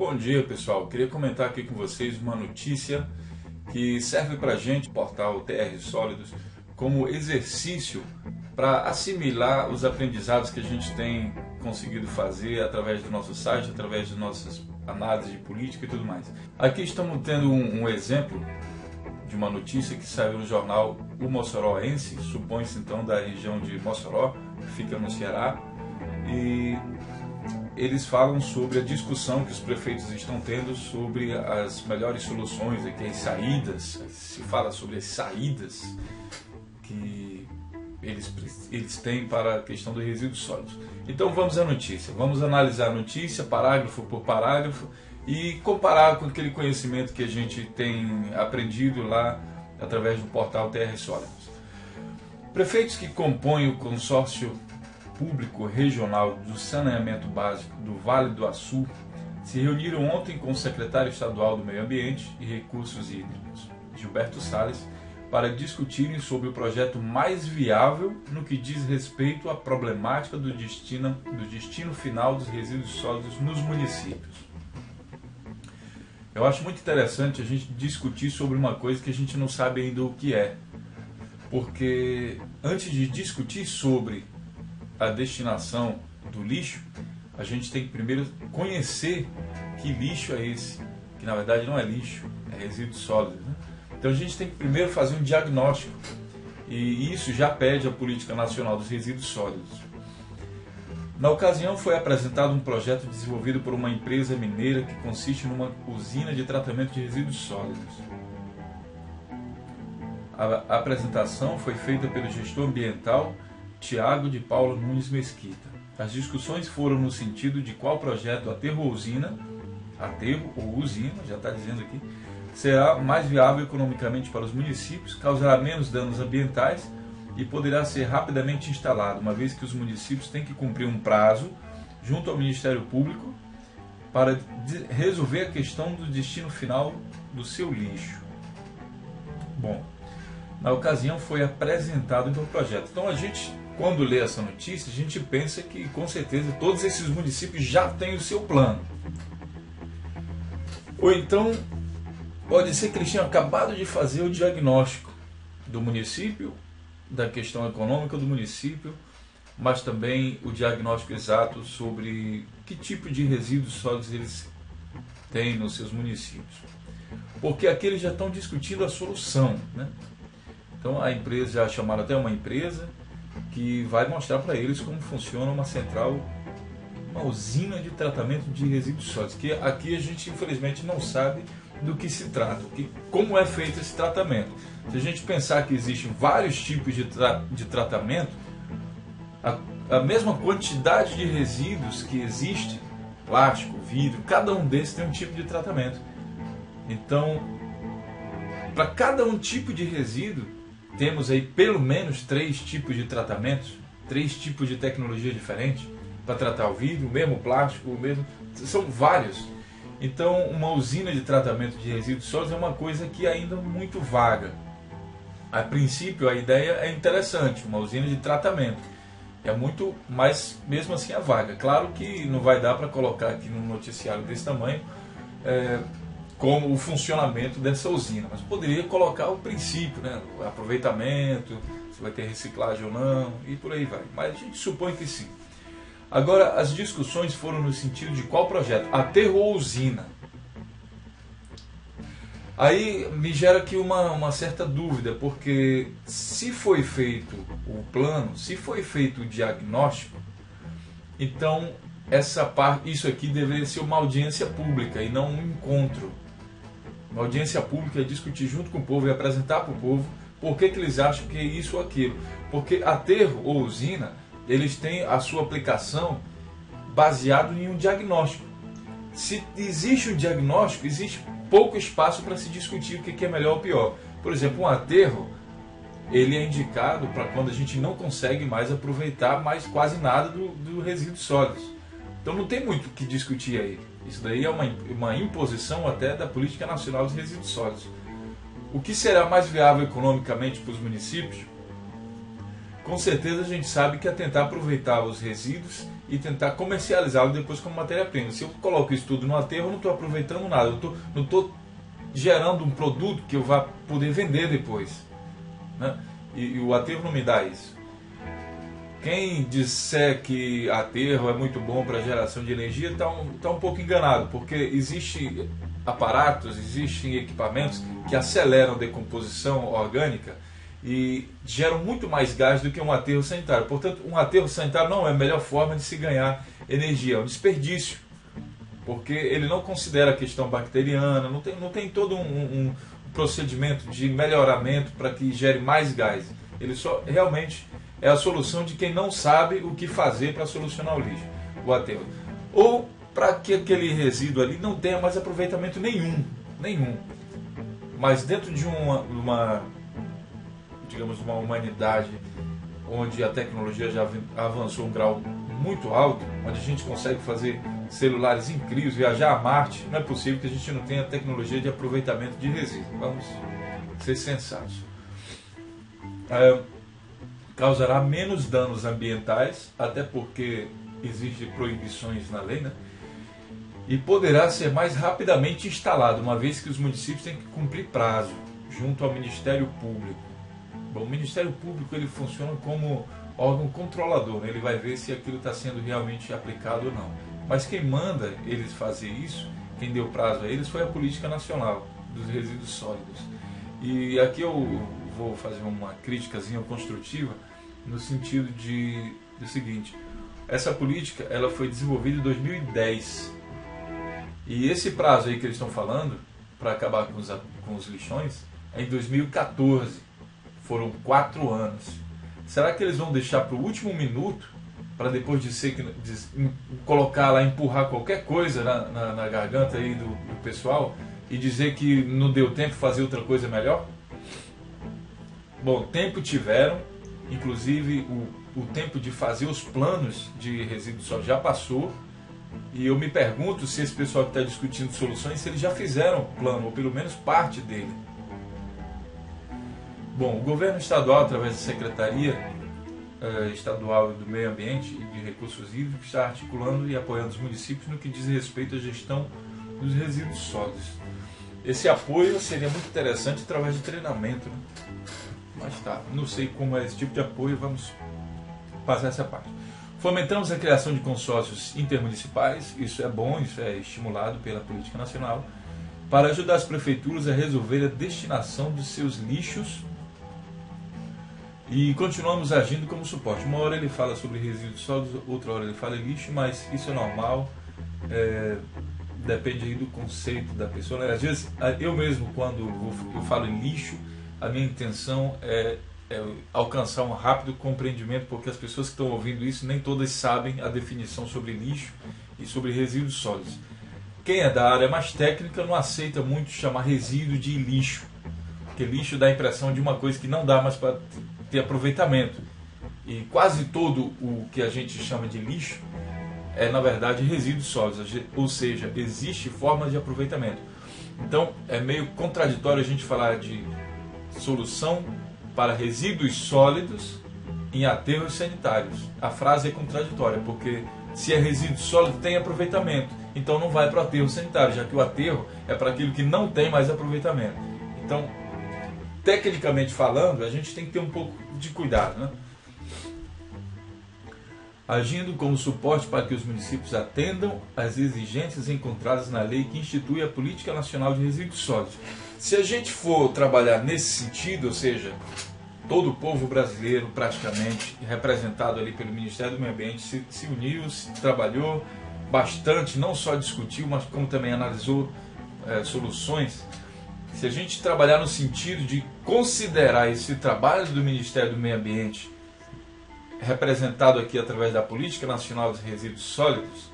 Bom dia, pessoal. Queria comentar aqui com vocês uma notícia que serve para a gente, o portal TR Sólidos, como exercício para assimilar os aprendizados que a gente tem conseguido fazer através do nosso site, através de nossas análises de política e tudo mais. Aqui estamos tendo um exemplo de uma notícia que saiu no jornal O Mossoroense, supõe-se então da região de Mossoró, que fica no Ceará, e eles falam sobre a discussão que os prefeitos estão tendo sobre as melhores soluções, aqui as saídas, se fala sobre as saídas que eles têm para a questão dos resíduos sólidos. Então vamos à notícia, vamos analisar a notícia parágrafo por parágrafo e comparar com aquele conhecimento que a gente tem aprendido lá através do portal TR Sólidos. Prefeitos que compõem o consórcio público regional do saneamento básico do Vale do Açu se reuniram ontem com o secretário estadual do Meio Ambiente e Recursos Hídricos, Gilberto Salles, para discutirem sobre o projeto mais viável no que diz respeito à problemática do destino final dos resíduos sólidos nos municípios. Eu acho muito interessante a gente discutir sobre uma coisa que a gente não sabe ainda o que é, porque antes de discutir sobre a destinação do lixo, a gente tem que primeiro conhecer que lixo é esse, que na verdade não é lixo, é resíduo sólido, né? Então a gente tem que primeiro fazer um diagnóstico, e isso já pede a Política Nacional dos Resíduos Sólidos. Na ocasião foi apresentado um projeto desenvolvido por uma empresa mineira que consiste numa usina de tratamento de resíduos sólidos. A apresentação foi feita pelo gestor ambiental Tiago de Paula Nunes Mesquita. As discussões foram no sentido de qual projeto aterro ou usina, já está dizendo aqui, será mais viável economicamente para os municípios, causará menos danos ambientais e poderá ser rapidamente instalado, uma vez que os municípios têm que cumprir um prazo junto ao Ministério Público para resolver a questão do destino final do seu lixo. Bom, na ocasião foi apresentado então o projeto. Então a gente, quando lê essa notícia, a gente pensa que com certeza todos esses municípios já têm o seu plano. Ou então pode ser que eles tenham acabado de fazer o diagnóstico do município, da questão econômica do município, mas também o diagnóstico exato sobre que tipo de resíduos sólidos eles têm nos seus municípios. Porque aqui eles já estão discutindo a solução, né? Então a empresa, já chamaram até uma empresa que vai mostrar para eles como funciona uma central, uma usina de tratamento de resíduos sólidos, que aqui a gente infelizmente não sabe do que se trata, como é feito esse tratamento. Se a gente pensar que existem vários tipos de tratamento, a mesma quantidade de resíduos que existe, plástico, vidro, cada um desses tem um tipo de tratamento. Então, para cada um tipo de resíduo, temos aí pelo menos 3 tipos de tratamentos, 3 tipos de tecnologia diferentes para tratar o vidro, o mesmo plástico, o mesmo, são vários. Então, uma usina de tratamento de resíduos sólidos é uma coisa que ainda é muito vaga. A princípio, a ideia é interessante, uma usina de tratamento. É muito, mas mesmo assim é vaga. Claro que não vai dar para colocar aqui num noticiário desse tamanho como o funcionamento dessa usina, mas poderia colocar o princípio, né? O aproveitamento, se vai ter reciclagem ou não, e por aí vai. Mas a gente supõe que sim. Agora, as discussões foram no sentido de qual projeto? Aterro ou usina? Aí me gera aqui uma certa dúvida, porque se foi feito o plano, se foi feito o diagnóstico, então isso aqui deveria ser uma audiência pública e não um encontro. Uma audiência pública é discutir junto com o povo e apresentar para o povo por que eles acham que é isso ou aquilo. Porque aterro ou usina, eles têm a sua aplicação baseado em um diagnóstico. Se existe um diagnóstico, existe pouco espaço para se discutir o que é melhor ou pior. Por exemplo, um aterro, ele é indicado para quando a gente não consegue mais aproveitar mais quase nada do resíduos sólidos. Então não tem muito o que discutir aí. Isso daí é uma imposição até da Política Nacional dos Resíduos Sólidos. O que será mais viável economicamente para os municípios? Com certeza a gente sabe que é tentar aproveitar os resíduos e tentar comercializá-lo depois como matéria-prima. Se eu coloco isso tudo no aterro, eu não estou aproveitando nada, eu não estou gerando um produto que eu vá poder vender depois, né? E o aterro não me dá isso. Quem disser que aterro é muito bom para geração de energia está um pouco enganado, porque existem aparatos, existem equipamentos que aceleram a decomposição orgânica e geram muito mais gás do que um aterro sanitário. Portanto, um aterro sanitário não é a melhor forma de se ganhar energia, é um desperdício, porque ele não considera a questão bacteriana, não tem todo um procedimento de melhoramento para que gere mais gás. Ele só realmente é a solução de quem não sabe o que fazer para solucionar o lixo, o aterro. Ou para que aquele resíduo ali não tenha mais aproveitamento nenhum. Mas dentro de digamos, uma humanidade onde a tecnologia já avançou um grau muito alto, onde a gente consegue fazer celulares incríveis, viajar a Marte, não é possível que a gente não tenha tecnologia de aproveitamento de resíduos. Vamos ser sensatos. Causará menos danos ambientais, até porque existem proibições na lei, né? E poderá ser mais rapidamente instalado, uma vez que os municípios têm que cumprir prazo junto ao Ministério Público. Bom, o Ministério Público ele funciona como órgão controlador, né? Ele vai ver se aquilo está sendo realmente aplicado ou não. Mas quem manda eles fazer isso, quem deu prazo a eles, foi a Política Nacional dos Resíduos Sólidos. E aqui eu vou fazer uma criticazinha construtiva no sentido do seguinte: essa política ela foi desenvolvida em 2010 e esse prazo aí que eles estão falando para acabar com os lixões é em 2014. Foram 4 anos. Será que eles vão deixar para o último minuto para depois colocar lá, empurrar qualquer coisa na garganta aí do pessoal e dizer que não deu tempo de fazer outra coisa melhor? Bom, tempo tiveram, inclusive o tempo de fazer os planos de resíduos sólidos já passou, e eu me pergunto se esse pessoal que está discutindo soluções, se eles já fizeram o plano, ou pelo menos parte dele. Bom, o governo estadual, através da Secretaria Estadual do Meio Ambiente e de Recursos Hídricos, está articulando e apoiando os municípios no que diz respeito à gestão dos resíduos sólidos. Esse apoio seria muito interessante através de treinamento, né? Mas tá, não sei como é esse tipo de apoio, vamos passar essa parte. Fomentamos a criação de consórcios intermunicipais, isso é bom, isso é estimulado pela política nacional, para ajudar as prefeituras a resolver a destinação de seus lixos, e continuamos agindo como suporte. Uma hora ele fala sobre resíduos sólidos, outra hora ele fala em lixo, mas isso é normal, depende aí do conceito da pessoa, né? Às vezes, eu mesmo, quando eu falo em lixo, a minha intenção é alcançar um rápido compreendimento, porque as pessoas que estão ouvindo isso, nem todas sabem a definição sobre lixo e sobre resíduos sólidos. Quem é da área mais técnica não aceita muito chamar resíduo de lixo, porque lixo dá a impressão de uma coisa que não dá mais para ter aproveitamento. E quase todo o que a gente chama de lixo é, na verdade, resíduos sólidos, ou seja, existe forma de aproveitamento. Então, é meio contraditório a gente falar de solução para resíduos sólidos em aterros sanitários. A frase é contraditória, porque se é resíduo sólido tem aproveitamento, então não vai para o aterro sanitário, já que o aterro é para aquilo que não tem mais aproveitamento. Então, tecnicamente falando, a gente tem que ter um pouco de cuidado, né? Agindo como suporte para que os municípios atendam às exigências encontradas na lei que institui a Política Nacional de Resíduos Sólidos. Se a gente for trabalhar nesse sentido, ou seja, todo o povo brasileiro praticamente representado ali pelo Ministério do Meio Ambiente se uniu, se trabalhou bastante, não só discutiu, mas como também analisou soluções. Se a gente trabalhar no sentido de considerar esse trabalho do Ministério do Meio Ambiente representado aqui através da Política Nacional de Resíduos Sólidos,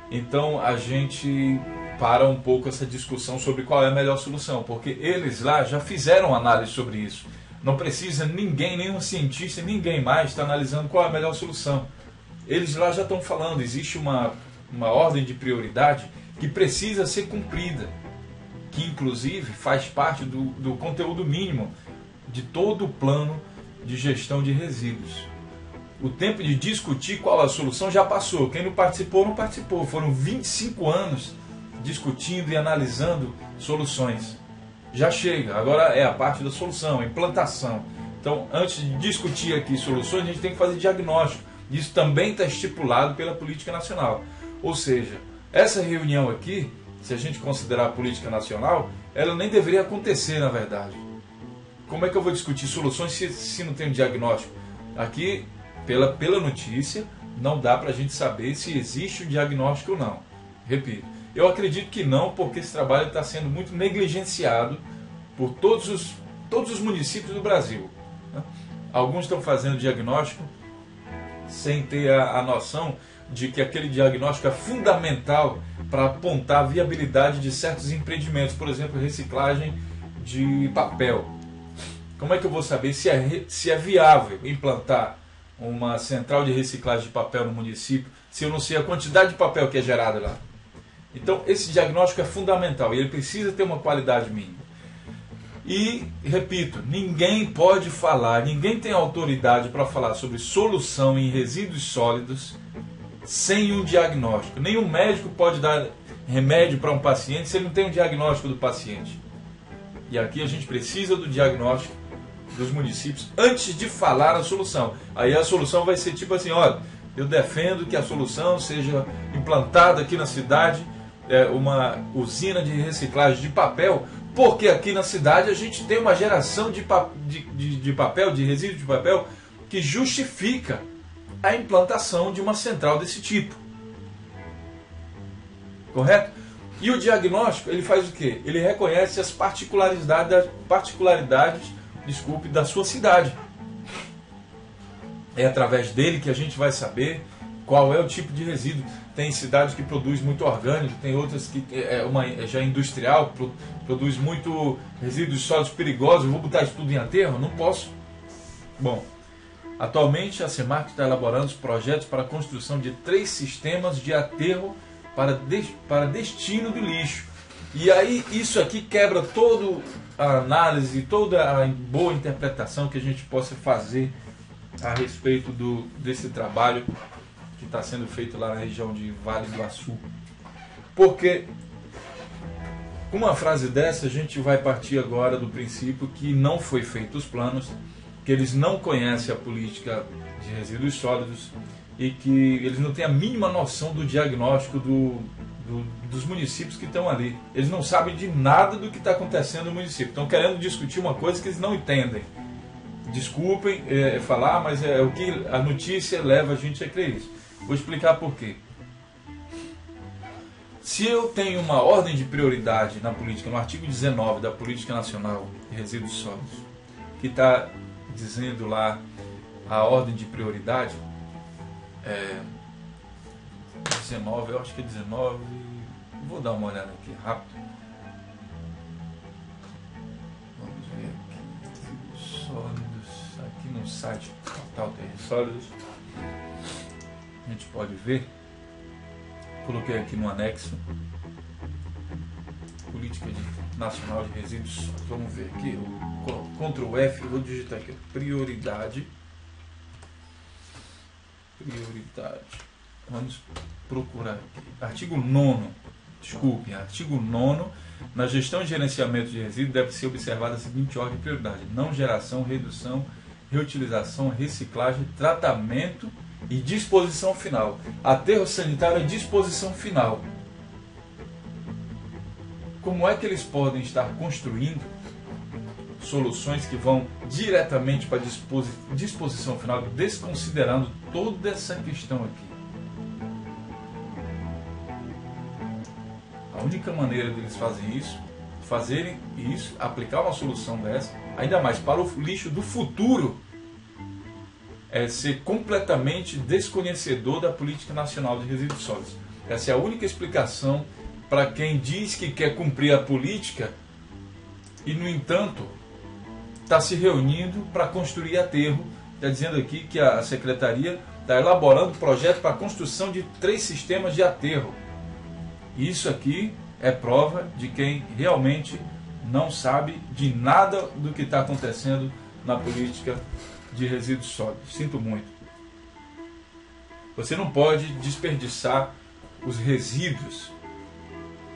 então a gente para um pouco essa discussão sobre qual é a melhor solução, porque eles lá já fizeram análise sobre isso. Não precisa ninguém, nenhum cientista, ninguém mais está analisando qual é a melhor solução. Eles lá já estão falando, existe uma ordem de prioridade que precisa ser cumprida, que inclusive faz parte do conteúdo mínimo de todo o plano de gestão de resíduos. O tempo de discutir qual a solução já passou. Quem não participou, não participou. Foram 25 anos discutindo e analisando soluções. Já chega. Agora é a parte da solução, a implantação. Então, antes de discutir aqui soluções, a gente tem que fazer diagnóstico. Isso também está estipulado pela política nacional. Ou seja, essa reunião aqui, se a gente considerar a política nacional, ela nem deveria acontecer, na verdade. Como é que eu vou discutir soluções se não tem um diagnóstico? Aqui, pela notícia, não dá para a gente saber se existe um diagnóstico ou não. Repito, eu acredito que não, porque esse trabalho está sendo muito negligenciado por todos os municípios do Brasil. Alguns estão fazendo diagnóstico sem ter a noção de que aquele diagnóstico é fundamental para apontar a viabilidade de certos empreendimentos, por exemplo, reciclagem de papel. Como é que eu vou saber se é viável implantar uma central de reciclagem de papel no município se eu não sei a quantidade de papel que é gerada lá? Então, esse diagnóstico é fundamental e ele precisa ter uma qualidade mínima. E, repito, ninguém pode falar, ninguém tem autoridade para falar sobre solução em resíduos sólidos sem um diagnóstico. Nenhum médico pode dar remédio para um paciente se ele não tem um diagnóstico do paciente. E aqui a gente precisa do diagnóstico dos municípios antes de falar a solução. Aí a solução vai ser tipo assim, olha, eu defendo que a solução seja implantada aqui na cidade, uma usina de reciclagem de papel, porque aqui na cidade a gente tem uma geração de papel, de resíduo de papel, que justifica a implantação de uma central desse tipo. Correto? E o diagnóstico, ele faz o quê? Ele reconhece as particularidades da sua cidade. É através dele que a gente vai saber qual é o tipo de resíduo. Tem cidades que produz muito orgânico, tem outras que já industrial, produz muito resíduos sólidos perigosos. Eu vou botar isso tudo em aterro? Não posso. Bom, atualmente a Semarc está elaborando os projetos para a construção de 3 sistemas de aterro para destino do lixo. E aí isso aqui quebra toda a análise, toda a boa interpretação que a gente possa fazer a respeito desse trabalho que está sendo feito lá na região de Vale do Açu. Porque com uma frase dessa a gente vai partir agora do princípio que não foi feito os planos, que eles não conhecem a política de resíduos sólidos e que eles não têm a mínima noção do diagnóstico dos municípios que estão ali. Eles não sabem de nada do que está acontecendo no município. Estão querendo discutir uma coisa que eles não entendem. Desculpem falar, mas é o que a notícia leva a gente a crer isso. Vou explicar por quê. Se eu tenho uma ordem de prioridade na política, no artigo 19 da Política Nacional de Resíduos Sólidos, que está dizendo lá a ordem de prioridade, 19, eu acho que é 19, vou dar uma olhada aqui rápido. Vamos ver aqui, resíduos sólidos, aqui no site Portal de Sólidos, a gente pode ver, coloquei aqui no anexo, Política Nacional de Resíduos Sólidos, vamos ver aqui, Ctrl F, vou digitar aqui, prioridade, vamos procurar aqui, artigo 9º, artigo 9º, na gestão e gerenciamento de resíduos deve ser observada a seguinte ordem de prioridade: não geração, redução, reutilização, reciclagem, tratamento e disposição final. Aterro sanitário é disposição final. Como é que eles podem estar construindo soluções que vão diretamente para a disposição final, desconsiderando toda essa questão aqui? A única maneira deles fazerem isso, aplicar uma solução dessa, ainda mais para o lixo do futuro, é ser completamente desconhecedor da Política Nacional de Resíduos Sólidos. Essa é a única explicação para quem diz que quer cumprir a política e, no entanto, está se reunindo para construir aterro. Está dizendo aqui que a Secretaria está elaborando projeto para a construção de 3 sistemas de aterro. Isso aqui é prova de quem realmente não sabe de nada do que está acontecendo na política de resíduos sólidos. Sinto muito. Você não pode desperdiçar os resíduos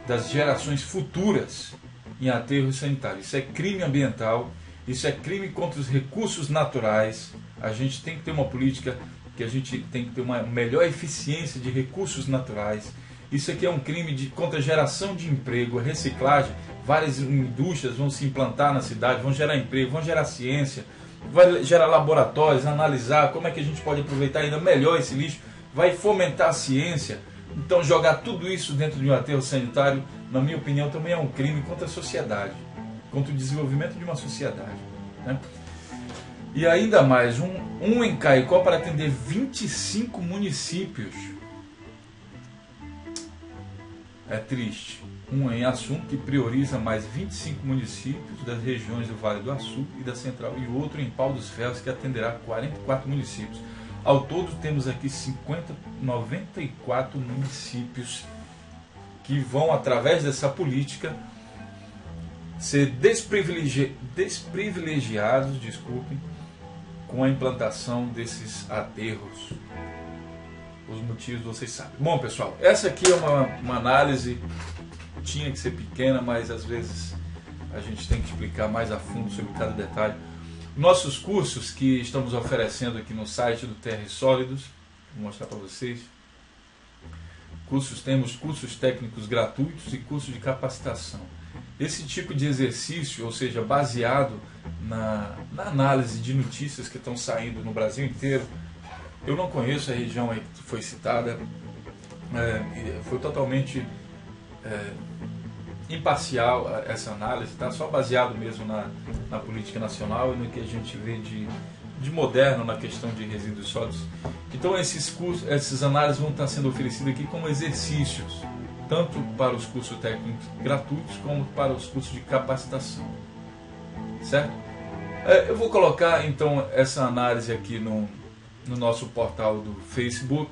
das gerações futuras em aterros sanitários. Isso é crime ambiental, isso é crime contra os recursos naturais. A gente tem que ter uma política que a gente tem que ter uma melhor eficiência de recursos naturais. Isso aqui é um crime contra a geração de emprego, a reciclagem. Várias indústrias vão se implantar na cidade, vão gerar emprego, vão gerar ciência, vai gerar laboratórios, analisar como é que a gente pode aproveitar ainda melhor esse lixo, vai fomentar a ciência. Então jogar tudo isso dentro de um aterro sanitário, na minha opinião, também é um crime contra a sociedade, contra o desenvolvimento de uma sociedade, né? E ainda mais, um em Caicó para atender 25 municípios. É triste. Um em Assunto, que prioriza mais 25 municípios das regiões do Vale do Açu e da Central, e outro em Pau dos Ferros, que atenderá 44 municípios. Ao todo temos aqui 94 municípios que vão, através dessa política, ser desprivilegiados, com a implantação desses aterros. Os motivos vocês sabem. Bom, pessoal, essa aqui é uma análise, tinha que ser pequena, mas às vezes a gente tem que explicar mais a fundo sobre cada detalhe. Nossos cursos que estamos oferecendo aqui no site do TR Sólidos, vou mostrar para vocês. Temos cursos técnicos gratuitos e cursos de capacitação. Esse tipo de exercício, ou seja, baseado na análise de notícias que estão saindo no Brasil inteiro. Eu não conheço a região aí que foi citada, foi totalmente imparcial essa análise, tá? Só baseado mesmo na política nacional e no que a gente vê de moderno na questão de resíduos sólidos. Então essas análises vão estar sendo oferecidas aqui como exercícios, tanto para os cursos técnicos gratuitos como para os cursos de capacitação, certo? Eu vou colocar então essa análise aqui no nosso portal do Facebook,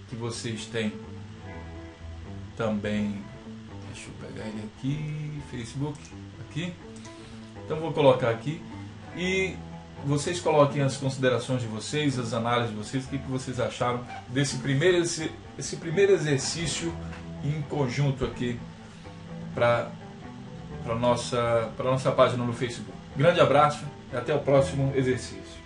que vocês têm também. Deixa eu pegar ele aqui, Facebook, aqui. Então vou colocar aqui e vocês coloquem as considerações de vocês, as análises de vocês, o que vocês acharam desse primeiro exercício em conjunto aqui para a nossa página no Facebook. Grande abraço e até o próximo exercício.